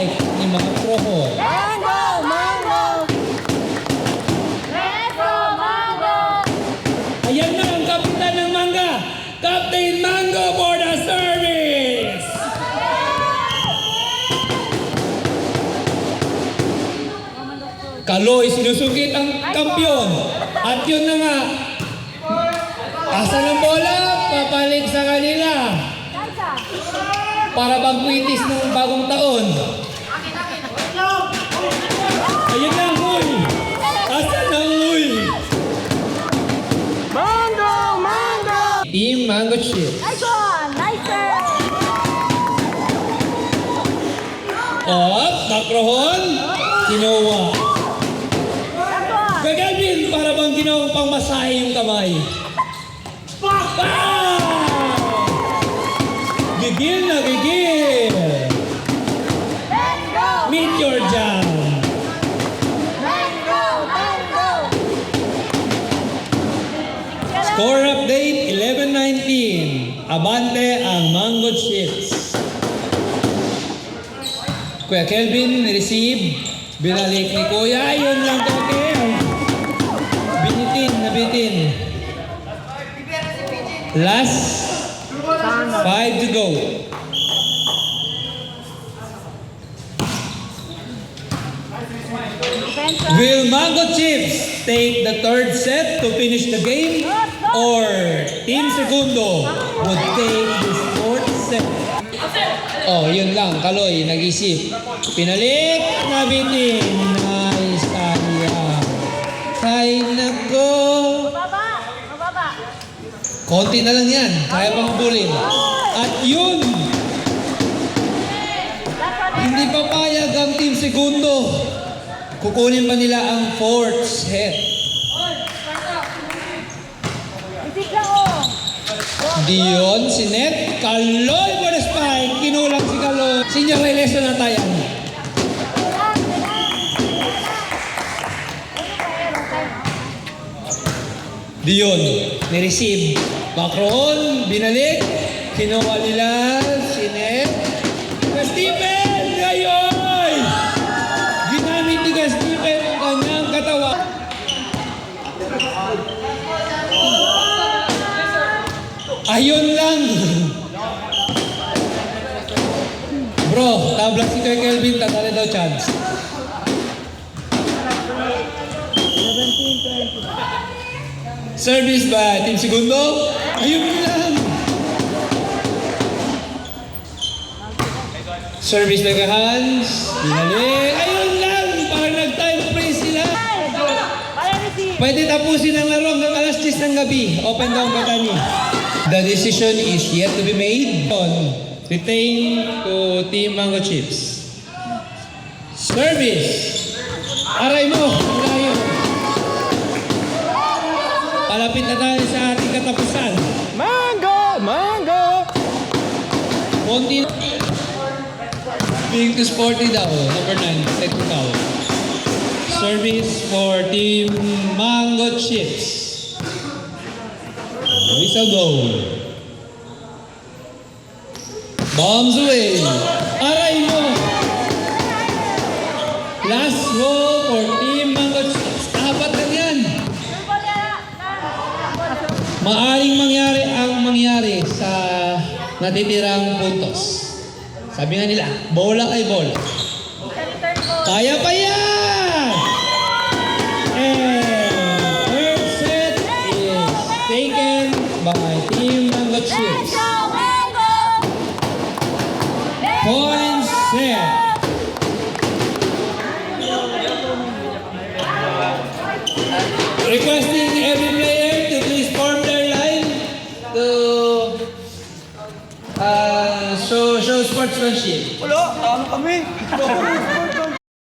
spike ni mga prohon. Mango! Mango! Retro Mango! Ayan na ang kapitan ng mangga, Captain Mango for the service! Kaloy, sinusungkit ang kampyon. At yun na nga, asa ng bola, papalit sa kanila. Para bang kwitis ng bagong taon. Ayun na, huy! Asa na, huy! Mango! Mango! Team Mango Chips. Nice one! Nicer! At, Makrohon, kinuha. That one! Gagalbin, para bang ginawang pangmasahe yung kamay. Wow! Gigil na gigil! Mango! Meet your jam! Mango! Mango! Score update, 11-19. Abante ang Mango Chips. Kuya Kelvin, receive. Binalik ni Kuya. Yun lang toke. Binitin, nabitin. Last 5 to go. Will Mango Chips take the third set to finish the game? Or Team Segundo would take this fourth set? Oh, yun lang. Kaloy, nag-isip. Pinalik, nabitin. Nice, sayang. Ay, nako. Mababa! Mababa! Konti na lang yan. Kaya pang bulin. At yun, hindi papayag ang Team Segundo. Kukunin pa nila ang fourth set. Isik lang oh! Dion, si Net, Kaloy for the spike. Kinulang si Kaloy. Senior Releso na tayo. Dion, ni-receive. Macron, binalik. Kinuha nila si Net. Stephen, ngayon! Ginamit ni Stephen ang kanyang katawan. Ayun lang. Bro, tabla si Kuya Kelvin, tatali daw chance. 17-20. Service ba, Team Segundo? Ayun lang. Service by Hans. Binalik. Ayun lang. Parang nag-time freeze sila. Pwede tapusin ang laro hanggang alas 10 ng gabi. Open down Batani. The decision is yet to be made. Retain to Team Mango Chips. Service. Aray mo. Layo. Palapit na tayo sa ating katapusan. Mango! Mango! Konti. Being to sporty daw. Number 9. Technical. Service for Team Mango Chips. Whistle go. Bombs away. Aray mo. Last roll for Team Mango Chips. Apat na yan. Maaring mangyari ang mangyari sa natitirang puntos. Sabi nga nila, bola ay bola. Kaya pa yan! And third set is taken by Team Mango Chips. Point set. Requesting every player to please form their line to show sportsmanship. Wala, ano kami?